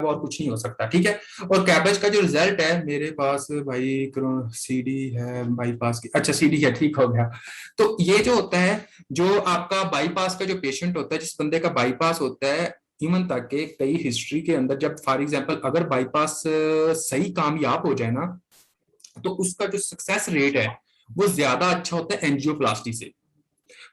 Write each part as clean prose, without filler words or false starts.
और कुछ नहीं हो सकता, ठीक है। और कैबेज का जो रिजल्ट है मेरे पास भाई सीडी है बाईपास की, अच्छा सीडी है, ठीक हो गया। तो ये जो होता है, जो आपका बाईपास का जो पेशेंट होता है, जिस बंदे का बाईपास होता है, इवन तक के कई हिस्ट्री के अंदर जब फॉर एग्जांपल अगर बाईपास सही कामयाब हो जाए ना, तो उसका जो सक्सेस रेट है वो ज्यादा अच्छा होता है एंजियोप्लास्टी से।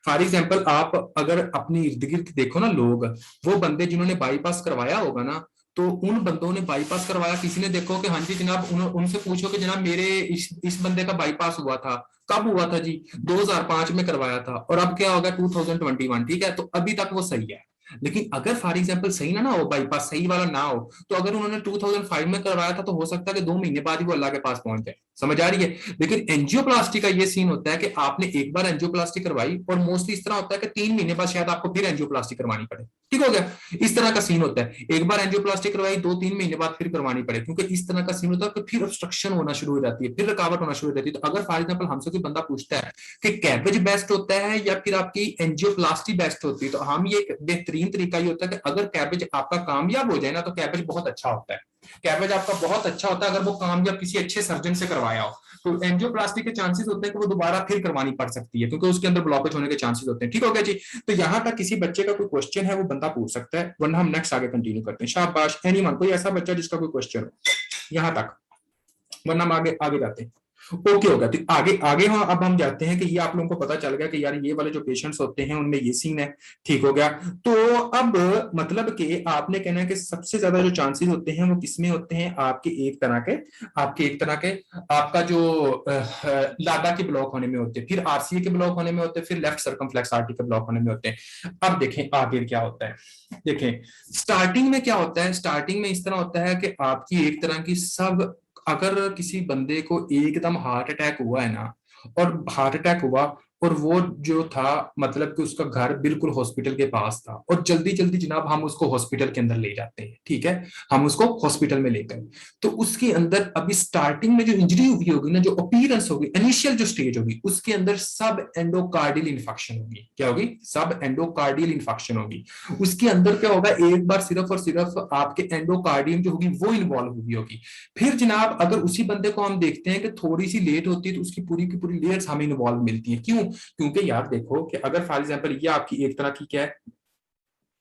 फॉर एग्जाम्पल आप अगर अपनी इर्द गिर्द देखो ना लोग, वो बंदे जिन्होंने बाईपास करवाया होगा ना, तो उन बंदों ने बाईपास करवाया, किसी ने देखो कि हाँ जी जनाब, उनसे पूछो कि जनाब मेरे इस बंदे का बाईपास हुआ था, कब हुआ था जी, 2005 में करवाया था, और अब क्या होगा 2021, ठीक है, तो अभी तक वो सही है। लेकिन अगर फॉर एग्जाम्पल सही ना हो, बाईपास सही वाला ना हो, तो अगर उन्होंने 2005 में करवाया था, तो हो सकता है कि 2 महीने बाद ही वो अल्लाह के पास पहुंच जाए। समझ आ रही है। लेकिन एंजियोप्लास्टी का ये सीन होता है कि आपने एक बार एंजियोप्लास्टी करवाई, और मोस्टली इस तरह होता है कि 3 महीने बाद शायद आपको फिर एंजियोप्लास्टी करवानी पड़े, ठीक हो गया। इस तरह का सीन होता है, एक बार एंजियोप्लास्टी करवाई, 2-3 महीने बाद फिर करवानी पड़े, क्योंकि इस तरह का सीन होता है कि फिर ऑब्स्ट्रक्शन होना शुरू हो जाती है, फिर रुकावट होना शुरू हो जाती है। तो अगर फॉर एग्जाम्पल हमसे कोई बंदा पूछता है कि कैबेज बेस्ट होता है या फिर आपकी एंजियोप्लास्टी बेस्ट होती है, तो हम ये बेहतरीन तरीका ये होता है कि अगर कैबेज आपका कामयाब हो जाए ना, तो कैबेज बहुत अच्छा होता है। कैबेज आपका बहुत अच्छा होता है अगर वो कामयाब किसी अच्छे सर्जन से करवाया हो। तो एंजियोप्लास्टी के चांसेस होते हैं कि वो दोबारा फिर करवानी पड़ सकती है, क्योंकि उसके अंदर ब्लॉकेज होने के चांसेस होते हैं, ठीक हो गया जी। तो यहाँ तक किसी बच्चे का कोई क्वेश्चन है वो बंदा पूछ सकता है, वरना हम नेक्स्ट आगे कंटिन्यू करते हैं। शाबाश एनीवन, कोई ऐसा बच्चा जिसका कोई क्वेश्चन हो यहाँ तक, वरना हम आगे आगे जाते हैं। ओके होगा, तो आगे आगे हम अब हम जाते हैं कि ये आप लोगों को पता चल गया कि यार ये वाले जो पेशेंट्स होते हैं उनमें ये सीन है, ठीक हो गया। तो अब मतलब कि आपने कहना है कि सबसे ज्यादा जो चांसेस होते हैं वो किसमें होते हैं, आपके एक तरह के आपका जो लाडा के ब्लॉक होने में होते हैं, फिर आरसीए के ब्लॉक होने में होते हैं, फिर लेफ्ट सर्कमफ्लेक्स आर्टरी के ब्लॉक होने में होते हैं। अब देखें आगे क्या होता है। देखें स्टार्टिंग में क्या होता है, स्टार्टिंग में इस तरह होता है कि आपकी एक तरह की सब, अगर किसी बंदे को एकदम हार्ट अटैक हुआ है ना, और हार्ट अटैक हुआ और वो जो था मतलब कि उसका घर बिल्कुल हॉस्पिटल के पास था, और जल्दी जल्दी जनाब हम उसको हॉस्पिटल के अंदर ले जाते हैं, ठीक है, हम उसको हॉस्पिटल में ले गए। तो उसके अंदर अभी स्टार्टिंग में जो इंजरी हुई होगी ना, जो अपीयरेंस होगी, इनिशियल जो स्टेज होगी, उसके अंदर सब एंडोकार्डियल इन्फेक्शन होगी। क्या होगी? सब एंडोकार्डियल इन्फेक्शन होगी। उसके अंदर क्या होगा, एक बार सिर्फ और सिर्फ आपके एंडोकार्डियम जो होगी वो इन्वॉल्व हुई होगी। फिर जनाब अगर उसी बंदे को हम देखते हैं कि थोड़ी सी लेट होती है, तो उसकी पूरी की पूरी लेयर्स हमें इन्वॉल्व मिलती है। क्यों? क्योंकि यार देखो कि अगर फॉर एग्जांपल ये आपकी एक तरह की क्या है,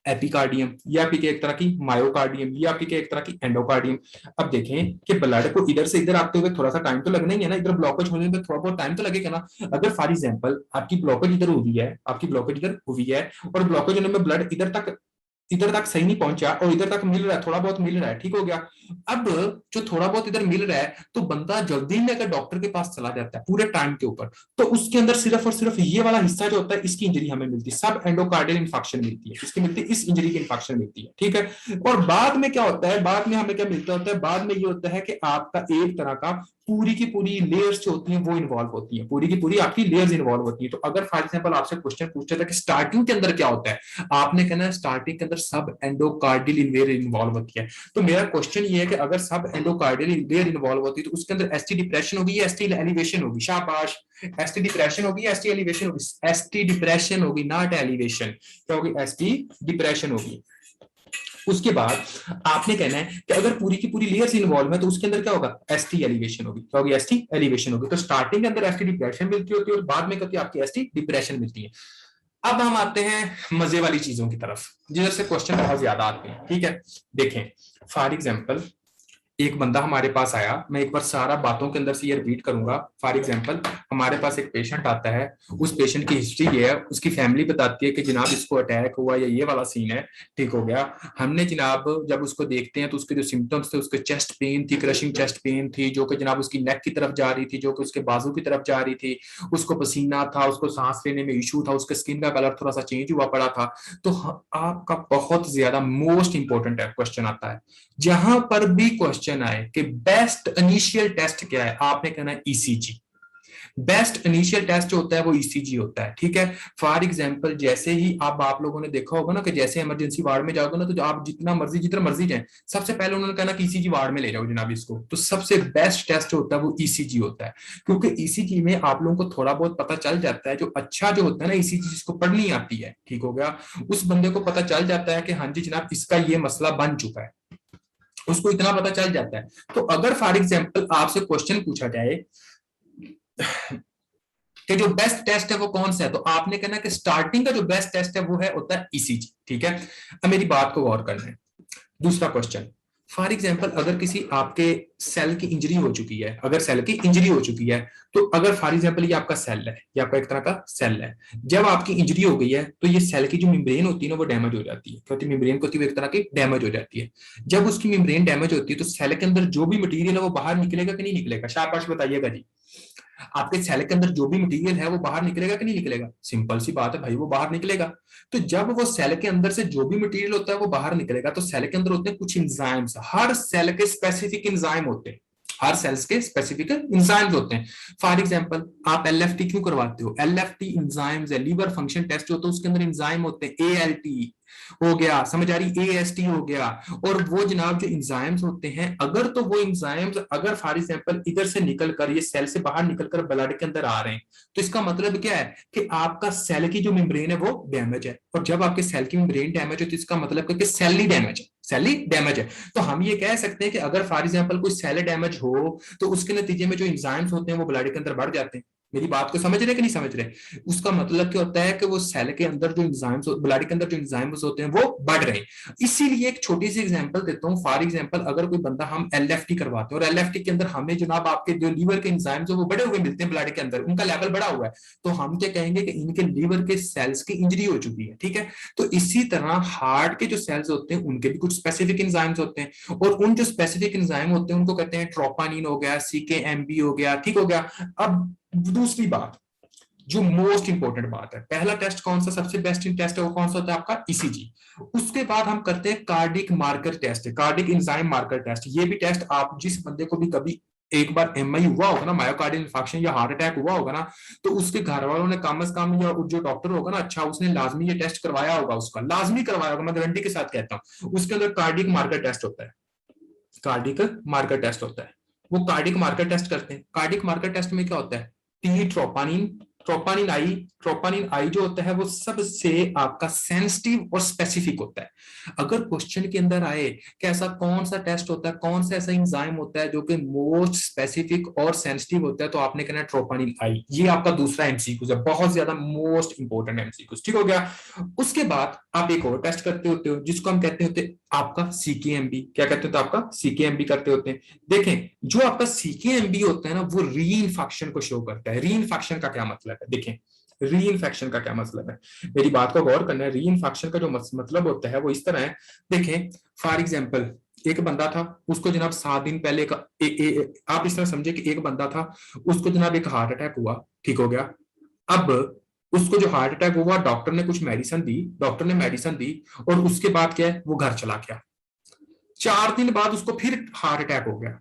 एपिकार्डियम, या आपकी एक तरह की मायोकार्डियम, या आपकी एक तरह की एंडोकार्डियम। अब देखें कि ब्लड को इधर से इधर आते हुए थोड़ा सा टाइम तो लगना ही है ना, इधर ब्लॉकेज होने में थोड़ा बहुत टाइम तो लगेगा ना। अगर फॉर एग्जांपल आपकी ब्लॉकेज इधर हुई है, आपकी ब्लॉकेज इधर हुई है, और ब्लॉकेज होने में ब्लड इधर तक सही नहीं पहुंचा, और इधर तक मिल रहा है, थोड़ा बहुत मिल रहा है, ठीक हो गया। अब जो थोड़ा बहुत इधर मिल रहा है, तो बंदा जल्दी में अगर डॉक्टर के पास चला जाता है पूरे टाइम के ऊपर, तो उसके अंदर सिर्फ और सिर्फ ये वाला हिस्सा जो होता है, इसकी इंजरी हमें मिलती है, सब एंडोकार्डियल इन्फेक्शन मिलती है, इसकी मिलती है, इस इंजरी की इन्फेक्शन मिलती है, ठीक है। और बाद में क्या होता है, बाद में हमें क्या मिलता होता है, बाद में ये होता है कि आपका एक तरह का पूरी की पूरी लेयर्स जो होती हैं वो इन्वॉल्व होती हैं, पूरी की पूरी आपकी लेयर्स इन्वॉल्व होती है। तो अगर फॉर एग्जांपल आपसे क्वेश्चन पूछा था कि स्टार्टिंग के अंदर क्या होता है, आपने कहना है स्टार्टिंग के अंदर सब एंडोकार्डियल लेयर इन्वॉल्व होती है। तो मेरा क्वेश्चन ये है कि अगर सब एंडोकार्डियल लेयर इन्वॉल्व होती है, तो उसके अंदर एसटी डिप्रेशन होगी या एसटी एलिवेशन होगी? शाबाश, एसटी डिप्रेशन होगी या एसटी एलिवेशन होगी? एसटी डिप्रेशन होगी, नॉट एलिवेशन। क्या होगी? एसटी डिप्रेशन होगी। उसके बाद आपने कहना है कि अगर पूरी की पूरी लेयर्स इन्वॉल्व है, तो उसके अंदर क्या होगा? एसटी एलिवेशन होगी। क्या होगी? एसटी एलिवेशन होगी। तो स्टार्टिंग के अंदर एसटी डिप्रेशन मिलती होती है, और बाद में करके आपकी एसटी डिप्रेशन मिलती है। अब हम आते हैं मजे वाली चीजों की तरफ, जिधर से क्वेश्चन बहुत ज्यादा आते हैं, ठीक है। देखें फॉर एग्जाम्पल एक बंदा हमारे पास आया, मैं एक बार सारा बातों के अंदर से ये रिपीट करूंगा। फॉर एग्जांपल हमारे पास एक पेशेंट आता है, उस पेशेंट की हिस्ट्री ये है, उसकी फैमिली बताती है कि जनाब इसको अटैक हुआ या ये वाला सीन है, ठीक हो गया। हमने जनाब जब उसको देखते हैं तो उसके जो सिम्टम्स थे, उसके चेस्ट पेन थी, क्रशिंग चेस्ट पेन थी, जो कि जनाब उसकी नेक की तरफ जा रही थी, जो कि उसके बाजू की तरफ जा रही थी, उसको पसीना था, उसको सांस लेने में इशू था, उसके स्किन का कलर थोड़ा सा चेंज हुआ पड़ा था। तो आपका बहुत ज्यादा मोस्ट इंपॉर्टेंट है क्वेश्चन आता है, जहां पर भी क्वेश्चन आए कि बेस्ट इनिशियल टेस्ट क्या है, आपने कहना है ईसीजी। बेस्ट इनिशियल टेस्ट जो होता है वो ईसीजी होता है, ठीक है। फॉर एग्जांपल जैसे ही आप लोगों ने देखा होगा ना कि जैसे इमरजेंसी वार्ड में जाओगे ना, तो आप जितना मर्जी जाए, सबसे पहले उन्होंने कहना कि ईसीजी वार्ड में ले जाओ जनाब इसको। तो सबसे बेस्ट टेस्ट होता है वो ईसीजी होता है, क्योंकि ईसीजी में आप लोगों को थोड़ा बहुत पता चल जाता है, जो अच्छा जो होता है ना ईसीजी जिसको पढ़नी आती है, ठीक हो गया, उस बंदे को पता चल जाता है कि हाँ जी जनाब इसका ये मसला बन चुका है। उसको इतना पता चल जाता है। तो अगर फॉर एग्जाम्पल आपसे क्वेश्चन पूछा जाए कि जो बेस्ट टेस्ट है वो कौन सा है, तो आपने कहना कि स्टार्टिंग का जो बेस्ट टेस्ट है वो है होता है ईसीजी, ठीक है। अब मेरी बात को गौर करना है। दूसरा क्वेश्चन, फॉर एग्जाम्पल अगर किसी आपके सेल की इंजरी हो चुकी है, अगर सेल की इंजरी हो चुकी है, तो अगर फॉर एग्जाम्पल ये आपका सेल है, ये आपका एक तरह का सेल है, जब आपकी इंजरी हो गई है तो ये सेल की जो मेम्ब्रेन होती है ना वो डैमेज हो जाती है, क्योंकि मेम्ब्रेन को एक तरह की डैमेज हो जाती है। जब उसकी मेम्ब्रेन डैमेज होती है तो सेल के अंदर जो भी मटीरियल है वो बाहर निकलेगा कि नहीं निकलेगा, शाबाश बताइएगा जी। आपके सेल के अंदर जो भी मटेरियल है वो बाहर निकलेगा कि नहीं निकलेगा, सिंपल सी बात है भाई, वो बाहर निकलेगा। तो जब वो सेल के अंदर से जो भी मटेरियल होता है वो बाहर निकलेगा, तो सेल के अंदर होते हैं कुछ एंजाइम्स, हर सेल के स्पेसिफिक एंजाइम होते हैं, हर सेल्स के स्पेसिफिक एंजाइम्स होते हैं। फॉर एग्जांपल आप एलएफटी क्यों करवाते हो, एलएफटी एंजाइम्स है, लीवर फंक्शन टेस्ट होता है, उसके अंदर एंजाइम होते हैं, एएलटी हो गया, समझ आ रही, एएसटी हो गया। और वो जनाब जो एंजाइम्स होते हैं, अगर तो वो एंजाइम्स अगर फॉर एग्जांपल इधर से निकलकर ये सेल से बाहर निकलकर ब्लड के अंदर आ रहे हैं, तो इसका मतलब क्या है कि आपका सेल की जो मेम्ब्रेन है वो डैमेज है। और जब आपके सेल की मेम्ब्रेन डैमेज है तो इसका मतलब है कि सेल ही डैमेज है, सेल ही डैमेज है। तो हम ये कह सकते हैं कि अगर फॉर एग्जांपल कोई सेल डैमेज हो तो उसके नतीजे में जो एंजाइम्स होते हैं वो ब्लड के अंदर बढ़ जाते हैं। मेरी बात को समझ रहे कि नहीं समझ रहे, उसका मतलब क्या होता है कि वो सेल के अंदर जो एंजाइम्स, ब्लड के अंदर जो एंजाइम्स होते हैं वो बढ़ रहे हैं। इसीलिए एक छोटी सी एग्जांपल देता हूं, फॉर एग्जांपल अगर कोई बंदा हम एलएफटी करवाते हैं और एलएफटी के अंदर हमें जनाब आपके जो लीवर के एंजाइम्स वो बढ़े हुए मिलते हैं, ब्लड के अंदर उनका लेवल बढ़ा हुआ है, तो हम क्या कहेंगे कि इनके लीवर के सेल्स की इंजरी हो चुकी है, ठीक है। तो इसी तरह हार्ट के जो सेल्स होते हैं उनके भी कुछ स्पेसिफिक एंजाइम्स होते हैं, और उन जो स्पेसिफिक एंजाइम होते हैं उनको कहते हैं ट्रोपोनिन हो गया, सीकेएमबी हो गया, ठीक हो गया। अब दूसरी बात जो मोस्ट इंपोर्टेंट बात है, पहला टेस्ट कौन सा सबसे बेस्ट टेस्ट है, वो कौन सा होता है आपका ईसीजी। उसके बाद हम करते हैं cardiac marker test, cardiac enzyme marker test. ये भी टेस्ट आप जिस बंदे को भी कभी एक बार एमआई हुआ होगा ना, मायोकार्डियल इंफार्क्शन या हार्ट अटैक हुआ होगा ना, तो उसके घर वालों ने कम से कम, या जो डॉक्टर होगा ना, अच्छा उसने लाजमी ये टेस्ट करवाया होगा, उसका लाजमी करवाया होगा, मैं गारंटी के साथ कहता हूँ। उसके अंदर कार्डिक मार्कर टेस्ट होता है, कार्डिक मार्कर टेस्ट होता है। वो कार्डिक मार्कर टेस्ट करते हैं। कार्डिक मार्कर टेस्ट में क्या होता है, टी ट्रोपानिन, ट्रोपानिन आई जो होता है वो सबसे आपका सेंसिटिव और स्पेसिफिक होता है। अगर क्वेश्चन के अंदर आए कि ऐसा कौन सा टेस्ट होता है, कौन सा ऐसा एंजाइम होता है जो कि मोस्ट स्पेसिफिक और सेंसिटिव होता है, तो आपने कहना है ट्रोपानिन आई। ये आपका दूसरा एमसीक्यू है, बहुत ज्यादा मोस्ट इंपोर्टेंट एमसीक्यू, ठीक हो गया। उसके बाद आप एक और टेस्ट करते होते हो जिसको हम कहते होते आपका सीकेएमबी, क्या कहते होते आपका सीकेएमबी करते होते हैं। देखें जो आपका सीकेएमबी होता है ना वो री इन्फेक्शन को शो करता है। री इन्फेक्शन का क्या मतलब है, देखें री इन्फेक्शन का क्या मतलब है, मेरी बात को गौर करना है। री इन्फेक्शन का जो मतलब होता है वो इस तरह है, देखें फॉर एग्जांपल एक बंदा था, उसको जनाब 7 दिन पहले आप इस तरह समझे कि एक बंदा था, उसको जनाब एक हार्ट अटैक हुआ, ठीक हो गया। अब उसको जो हार्ट अटैक हुआ, डॉक्टर ने कुछ मेडिसिन दी, डॉक्टर ने मेडिसिन दी, और उसके बाद क्या है वो घर चला गया। 4 दिन बाद उसको फिर हार्ट अटैक हो गया,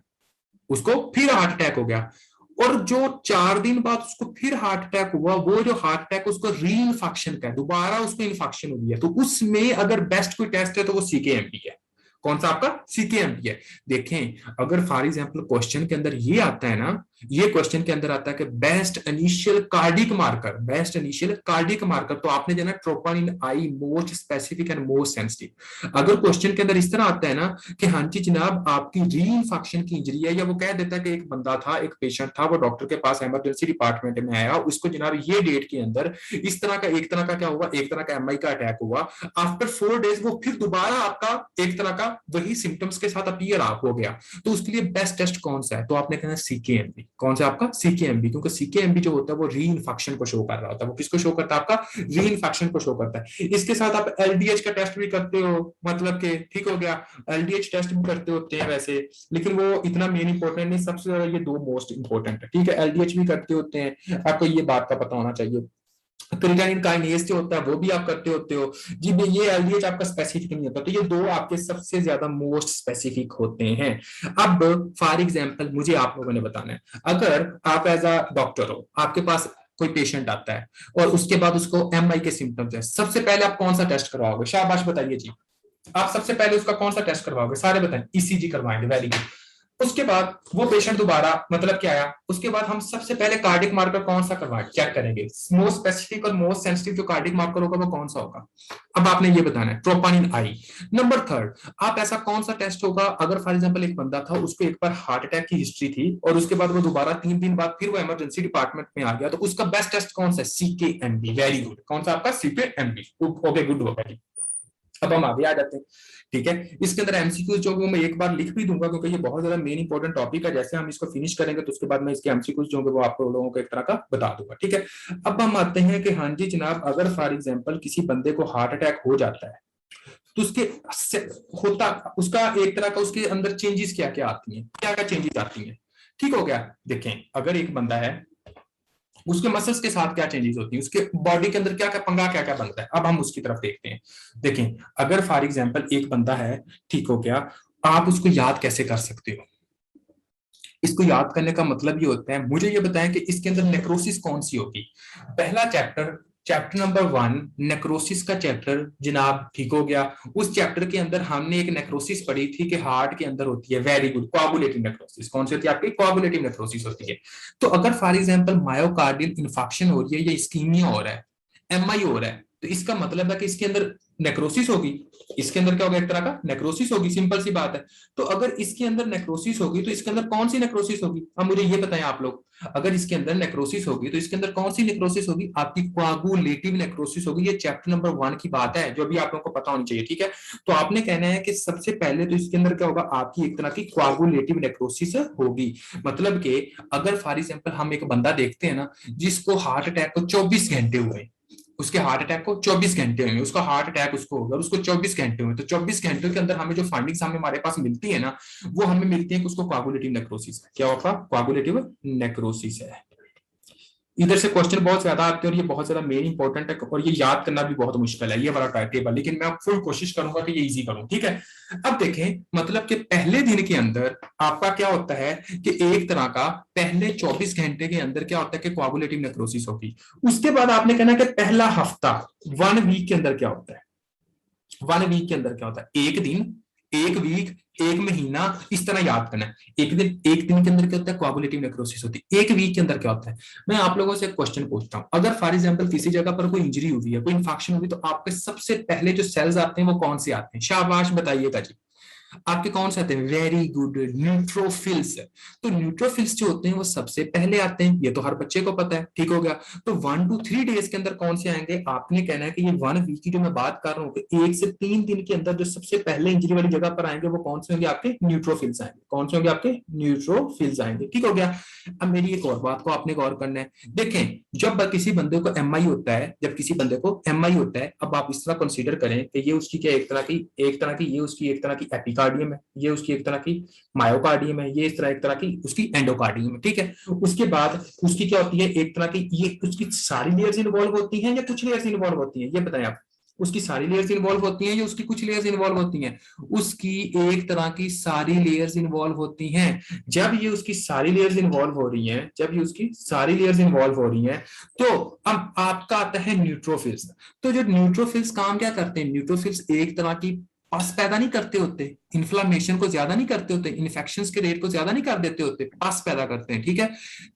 उसको फिर हार्ट अटैक हो गया। और जो 4 दिन बाद उसको फिर हार्ट अटैक हुआ, वो जो हार्ट अटैक उसको री इन्फेक्शन का, दोबारा उसको इन्फेक्शन हुई है, तो उसमें अगर बेस्ट कोई टेस्ट है तो वो सीकेएमपी है। कौन सा आपका सीकेएमपी है। देखें अगर फॉर एग्जांपल क्वेश्चन के अंदर ये आता है ना, ये क्वेश्चन के अंदर आता है कि best initial cardiac marker, best initial cardiac marker, तो आपने देना troponin I, most specific and most sensitive. अगर क्वेश्चन के अंदर इस तरह आता है ना कि हाँ जी जनाब आपकी री इन्फेक्शन की इंजरी है, या वो कह देता है कि एक बंदा था, एक पेशेंट था, वो डॉक्टर के पास इमरजेंसी डिपार्टमेंट में आया, उसको जनाब ये डेट के अंदर इस तरह का, एक तरह का क्या हुआ, एक तरह का एमआई का अटैक हुआ, आफ्टर 4 डेज वो फिर दोबारा आपका एक तरह का वही सिम्टम्स के साथ अपीयर आप हो गया, तो उसके लिए बेस्ट टेस्ट कौन सा है, तो आपने कहना सीकेएमबी। कौन सा आपका सीकेएमबी, क्योंकि सीकेएमबी जो होता है वो री इन्फेक्शन को शो कर रहा होता है। वो किसको शो करता है, आपका री इन्फेक्शन को शो करता है। इसके साथ आप एलडीएच का टेस्ट भी करते हो, मतलब के ठीक हो गया, एलडीएच टेस्ट भी करते होते हैं वैसे, लेकिन वो इतना मेन इंपॉर्टेंट नहीं, सबसे ज्यादा ये 2 मोस्ट इंपॉर्टेंट है, ठीक है। एलडीएच भी करते होते हैं, आपको ये बात का पता होना चाहिए। क्रिएटिनिन काइनेज जो होता है वो भी आप करते होते हो जी, ये एलडीएच आपका स्पेसिफिक नहीं होता, तो ये 2 आपके सबसे ज्यादा मोस्ट स्पेसिफिक होते हैं। अब फॉर एग्जांपल मुझे आप लोगों ने बताना है, अगर आप एज अ डॉक्टर हो, आपके पास कोई पेशेंट आता है और उसके बाद उसको एमआई के सिम्टम्स है, सबसे पहले आप कौन सा टेस्ट करवाओगे, शाबाश बताइए जी। आप सबसे पहले उसका कौन सा टेस्ट करवाओगे, सारे बताएं। ईसीजी करवाएंगे, वेरी गुड। उसके बाद वो पेशेंट दोबारा मतलब क्या आया, उसके बाद हम सबसे पहले कार्डिक मार्कर कौन सा करवा चेक करेंगे, मोस्ट स्पेसिफिक और मोस्ट सेंसिटिव जो कार्डिक मार्कर होगा वो कौन सा होगा। अब आपने ये बताना है ट्रोपोनिन आई। नंबर थर्ड, आप ऐसा कौन सा टेस्ट होगा, अगर फॉर एग्जांपल एक बंदा था उसको एक बार हार्ट अटैक की हिस्ट्री थी और उसके बाद वो दोबारा 3 दिन बाद फिर वो इमरजेंसी डिपार्टमेंट में आ गया, तो उसका बेस्ट टेस्ट कौन सा है, CKMB। वेरी गुड, कौन सा आपका CKMB। ओके गुड होगा जी। अब हम आगे आ जाते हैं, ठीक है। इसके अंदर एमसीक्यूज जो मैं एक बार लिख भी दूंगा क्योंकि ये बहुत ज्यादा मेन इंपॉर्टेंट टॉपिक है, जैसे हम इसको फिनिश करेंगे तो उसके बाद मैं इसके एमसीक्यूज जो वो आप लोगों को एक तरह का बता दूंगा, ठीक है। अब हम आते हैं कि हाँ जी जनाब, अगर फॉर एग्जाम्पल किसी बंदे को हार्ट अटैक हो जाता है तो उसके होता उसका एक तरह का उसके अंदर चेंजेस क्या क्या आती हैं, क्या क्या चेंजेस आती हैं, ठीक हो गया। देखें अगर एक बंदा है उसके मसल्स के साथ क्या चेंजेस होती है, उसके बॉडी के अंदर क्या क्या पंगा क्या क्या बनता है, अब हम उसकी तरफ देखते हैं। देखें अगर फॉर एग्जांपल एक बंदा है, ठीक हो गया, आप उसको याद कैसे कर सकते हो। इसको याद करने का मतलब ये होता है, मुझे ये बताएं कि इसके अंदर नेक्रोसिस कौन सी होगी। पहला चैप्टर, चैप्टर नंबर 1 नेक्रोसिस का चैप्टर जनाब, ठीक हो गया। उस चैप्टर के अंदर हमने एक नेक्रोसिस पढ़ी थी कि हार्ट के अंदर होती है, वेरी गुड, कोआगुलेटिव नेक्रोसिस। कौन सी होती है आपकी, कोआगुलेटिव नेक्रोसिस होती है। तो अगर फॉर एग्जांपल मायोकार्डियल इन्फाक्शन हो रही है या इस्कीमिया हो रहा है, MI हो रहा है, तो इसका मतलब है कि इसके अंदर नेक्रोसिस होगी। इसके अंदर क्या होगा, एक तरह का नेक्रोसिस होगी, सिंपल सी बात है। तो अगर इसके अंदर नेक्रोसिस होगी तो इसके अंदर कौन सी नेक्रोसिस होगी, अब मुझे ये बताएं आप लोग। अगर इसके अंदर नेक्रोसिस होगी तो इसके अंदर कौन सी नेक्रोसिस होगी, आपकी कोआगुलेटिव नेक्रोसिस होगी। ये चैप्टर नंबर 1 की बात है जो भी आप लोगों को पता होनी चाहिए, ठीक है। तो आपने कहना है कि सबसे पहले तो इसके अंदर क्या होगा, आपकी एक तरह की कोआगुलेटिव नेक्रोसिस होगी। मतलब कि अगर फॉर एग्जांपल हम एक बंदा देखते हैं ना जिसको हार्ट अटैक को 24 घंटे हुए, उसके हार्ट अटैक को 24 घंटे हुए, उसका हार्ट अटैक उसको होगा, उसको 24 घंटे हुए, तो 24 घंटे के अंदर हमें जो फाइंडिंग्स हमारे पास मिलती है ना, वो हमें मिलती है कि उसको कोआगुलेटिव नेक्रोसिस है। क्या होगा, कोआगुलेटिव नेक्रोसिस है। इधर से क्वेश्चन बहुत ज्यादा आते हैं और ये बहुत ज्यादा मेन इंपॉर्टेंट है और ये याद करना भी बहुत मुश्किल है ये वाला टाइप टेबल, लेकिन मैं फुल कोशिश करूंगा कि ये इजी करूं, ठीक है। अब देखें मतलब कि पहले दिन के अंदर आपका क्या होता है कि एक तरह का पहले 24 घंटे के अंदर क्या होता है कि कोआगुलेटिव नेक्रोसिस होगी। उसके बाद आपने कहना कि पहला हफ्ता 1 वीक के अंदर क्या होता है, 1 वीक के अंदर क्या होता है, एक दिन, एक वीक, एक महीना, इस तरह याद करना है। एक दिन के अंदर क्या होता है, कोआगुलेटिव नेक्रोसिस होती है। एक वीक के अंदर क्या होता है। मैं आप लोगों से एक क्वेश्चन पूछता हूं, अगर फॉर एग्जांपल किसी जगह पर कोई इंजरी हुई है, कोई इंफेक्शन हुई, तो आपके सबसे पहले जो सेल्स आते हैं वो कौन से आते हैं, शाबाश बताइएगा जी। आपके कौन से आते हैं, वेरी गुड, न्यूट्रोफिल्स। तो न्यूट्रोफिल्स जो होते हैं वो सबसे पहले आते हैं, ये तो हर बच्चे को पता है, ठीक हो गया। तो 1 to 3 डेज के अंदर कौन से आएंगे, आपने कहना है कि ये 1 वीक की जो मैं बात कर रहा हूँ, 1 से 3 दिन के अंदर जो सबसे पहले इंजरी वाली जगह पर आएंगे वो कौन से होंगे, आपके न्यूट्रोफिल्स आएंगे। कौन से होंगे, आपके न्यूट्रोफिल्स आएंगे, ठीक हो गया। अब मेरी एक और बात को आपने गौर करना है, देखें जब किसी बंदे को MI होता है, जब किसी बंदे को MI होता है, अब आप इस तरह कंसीडर करें कि ये उसकी क्या एक तरह की ये उसकी एक तरह की एपिकार्डियम है, ये उसकी एक तरह की मायोकार्डियम है, ये इस तरह एक तरह की उसकी एंडोकार्डियम है, ठीक है। उसके बाद उसकी क्या होती है, एक तरह की, ये उसकी सारी लेयर्स इन्वॉल्व होती हैं या कुछ लेयर्स इन्वॉल्व होती हैं, ये बताएं आप। उसकी सारी लेयर्स इन्वॉल्व होती हैं या उसकी कुछ लेयर्स इन्वॉल्व होती हैं, उसकी एक तरह की सारी लेयर्स इन्वॉल्व होती हैं। जब ये उसकी सारी लेयर्स इन्वॉल्व हो रही हैं, जब ये उसकी सारी लेयर्स इन्वॉल्व हो रही हैं, तो अब आपका आता है न्यूट्रोफिल्स। तो जो न्यूट्रोफिल्स काम क्या करते हैं, न्यूट्रोफिल्स एक तरह की पस पैदा नहीं करते होते, इन्फ्लामेशन को ज्यादा नहीं करते होते, इन्फेक्शंस के रेट को ज्यादा नहीं कर देते होते, पस पैदा करते हैं, ठीक है।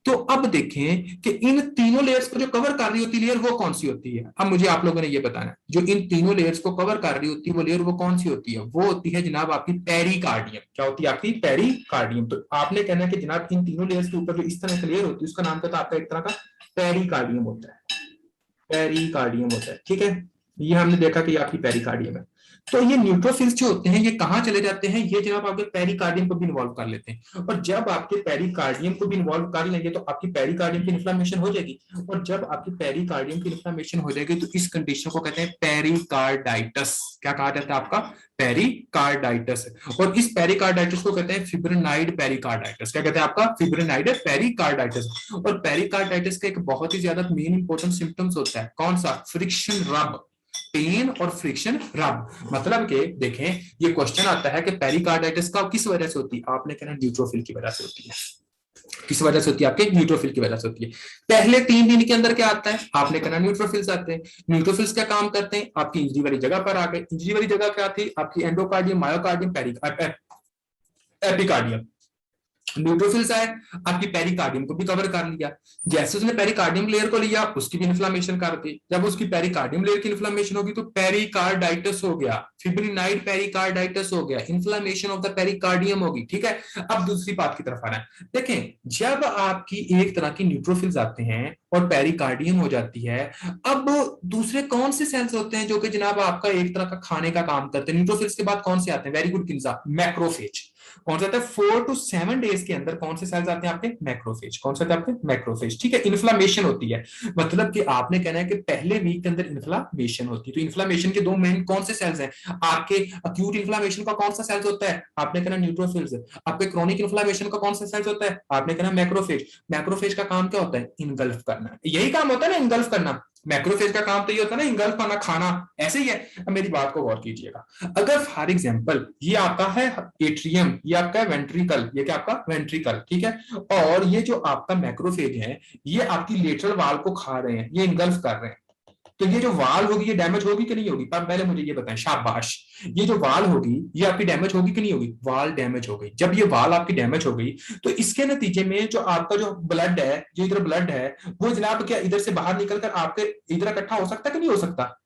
तो अब देखें कि इन तीनों लेयर्स को जो कवर कर रही होती है लेयर वो कौन सी होती है। अब मुझे आप लोगों ने ये बताना है, जो इन तीनों लेयर्स को कवर कर रही होती है वो लेयर वो कौन सी होती है, वो होती है जनाब आपकी पेरिकार्डियम। क्या होती है आपकी, पेरिकार्डियम। तो आपने कहना है कि जनाब इन तीनों लेयर्स के ऊपर जो इस तरह की लेयर होती है उसका नाम क्या था आपका, एक तरह का पेरिकार्डियम होता है, पेरिकार्डियम होता है, ठीक है। ये हमने देखा कि आपकी पेरिकार्डियम है। तो ये न्यूट्रोफिल्स जो होते हैं ये कहाँ चले जाते हैं, ये जनाब आपके पेरिकार्डियम को भी इन्वॉल्व कर लेते हैं, और जब आपके पेरिकार्डियम को भी इन्वॉल्व कर लेंगे तो आपकी पेरिकार्डियम की इन्फ्लेमेशन हो जाएगी, और जब आपकी पेरिकार्डियम की इन्फ्लेमेशन हो जाएगी तो इस कंडीशन को कहते हैं पेरिकार्डाइटिस। क्या कहा जाता है आपका, पेरिकार्डाइटिस। और इस पेरिकार्डाइटिस को कहते हैं फिब्रिनाइड पेरिकार्डाइटिस। क्या कहते हैं आपका, फिब्रिनाइड पेरिकार्डाइटिस। और पेरिकार्डाइटिस का एक बहुत ही ज्यादा मेन इंपॉर्टेंट सिम्टम्स होता है, कौन सा, फ्रिक्शन रब, पेन और फ्रिक्शन रब। मतलब कि देखें ये क्वेश्चन आता है कि पेरिकार्डाइटिस का किस वजह से होती है, आपने कहना न्यूट्रोफिल की वजह से होती है। किस वजह से होती है, आपके न्यूट्रोफिल की वजह से होती है। पहले 3 दिन के अंदर क्या आता है, आपने कहना न्यूट्रोफिल्स आते हैं। न्यूट्रोफिल्स क्या काम करते हैं, आपकी इंजरी वाली जगह पर आ गए। इंजरी वाली जगह क्या थी, आपकी एंडोकार्डियम, मायोकार्डियम, एपिकार्डियम। न्यूट्रोफिल्स आए, आपकी पेरिकार्डियम को भी कवर कर लिया। जैसे उसने पेरिकार्डियम लेयर को लिया, उसकी भी इन्फ्लामेशन कर दी। जब उसकी पेरिकार्डियम लेयर की इन्फ्लामेशन होगी तो पेरिकार्डाइटिस हो गया, फिब्रिनाइड पेरिकार्डाइटिस हो गया, इन्फ्लामेशन ऑफ द पेरिकार्डियम होगी। ठीक है, अब दूसरी बात की तरफ आना है। देखें, जब आपकी एक तरह की न्यूट्रोफिल्स आते हैं और पेरिकार्डियम हो जाती है, अब दूसरे कौन से सेल्स होते हैं जो कि जनाब आपका एक तरह का खाने का काम करते हैं? न्यूट्रोफिल्स के बाद कौन से आते हैं? Very good Kinza, macrophage. कौन सा आता है? 4 to 7 डेज के अंदर कौन से सेल्स आते हैं आपके? मैक्रोफेज। कौन सा आता है आपके? मैक्रोफेज। ठीक है, इन्फ्लामेशन होती है, मतलब कि आपने कहना है कि पहले वीक के अंदर इन्फ्लामेशन होती है। तो इन्फ्लामेशन के दो मेन कौन से सेल्स हैं आपके? अक्यूट इन्फ्लामेशन का कौन सा सेल्स होता है? आपने कहना न्यूट्रोफिल्स। आपके क्रोनिक इन्फ्लामेशन का कौन सा सेल्स होता है? आपने कहना मैक्रोफेज। मैक्रोफेज का काम क्या होता है? इनगल्फ करना। यही काम होता है ना, इनगल्फ करना। मैक्रोफेज का काम तो ये होता है ना, इंगल्फ करना, खाना। ऐसे ही है। अब मेरी बात को गौर कीजिएगा, अगर फॉर एग्जांपल ये आपका है एट्रियम, ये आपका है वेंट्रिकल, ये क्या आपका? वेंट्रिकल। ठीक है, और ये जो आपका मैक्रोफेज है, ये आपकी लेटरल वाल को खा रहे हैं, ये इंगल्फ कर रहे हैं। तो ये जो वाल होगी, ये डैमेज होगी कि नहीं होगी? पर पहले मुझे ये बताएं, शाबाश। ये जो वाल होगी, ये आपकी डैमेज होगी कि नहीं होगी? वाल डैमेज हो गई। जब ये वाल आपकी डैमेज हो गई, तो इसके नतीजे में जो आपका जो ब्लड है, जो इधर ब्लड है, वो जनाब क्या इधर से बाहर निकलकर आपके इधर इकट्ठा हो सकता है कि नहीं हो सकता?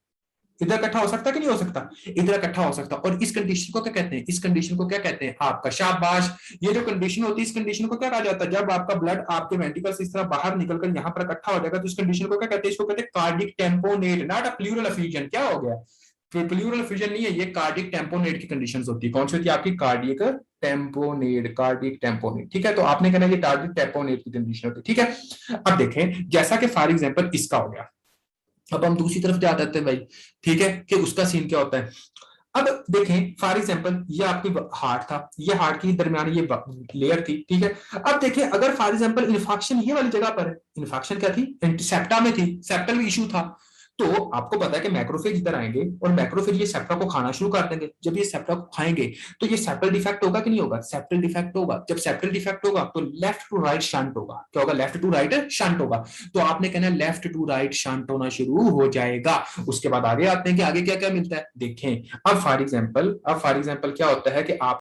इधर इकट्ठा हो सकता कि नहीं हो सकता? इधर इकट्ठा हो सकता। और इस कंडीशन को क्या कहते हैं? इस कंडीशन को क्या कहते हैं? आपका शाबाश। ये जो कंडीशन होती है, इस कंडीशन को क्या कहा जाता है? जब आपका ब्लड आपके वेंट्रिकल से इस तरह बाहर निकलकर यहां पर इकट्ठा हो जाएगा, तो इस कंडीशन को क्या कहते हैं? इसको कहते हैं cardiac tamponade, not a pleural effusion. क्या हो गया? प्लूरल एफ्यूजन नहीं है, ये कार्डिक टेम्पोनेट की कंडीशन होती है। कौन सी होती है आपकी? Cardiac tamponade, cardiac tamponade. ठीक है, तो आपने कहना ये कार्डिक टेम्पोनेट की कंडीशन होती है। ठीक है, अब देखें, जैसा कि फॉर एग्जाम्पल इसका हो गया, अब हम दूसरी तरफ जा जाते हैं भाई। ठीक है, कि उसका सीन क्या होता है। अब देखें, फॉर एग्जांपल ये आपकी हार्ट था, ये हार्ट की दरमियान ये लेयर थी। ठीक है, अब देखें, अगर फॉर एग्जांपल इन्फेक्शन ये वाली जगह पर है, इन्फेक्शन क्या थी? सेप्टा में थी, सेप्टल इशू था। तो आपको पता है कि मैक्रोफेज इधर आएंगे और मैक्रोफेज ये सेप्टा को खाना शुरू कर देंगे। जब ये सेप्टा को खाएंगे, तो ये सेप्टल डिफेक्ट होगा कि नहीं होगा? सेप्टल डिफेक्ट होगा। जब सेप्टल डिफेक्ट होगा, तो लेफ्ट टू राइट शंट होगा। क्या होगा? लेफ्ट टू राइट शंट होगा। तो आपने कहना है लेफ्ट टू राइट शंट होना शुरू हो जाएगा। उसके बाद आगे आते हैं कि आगे क्या क्या मिलता है। देखें, अब फॉर एग्जाम्पल क्या होता है कि आप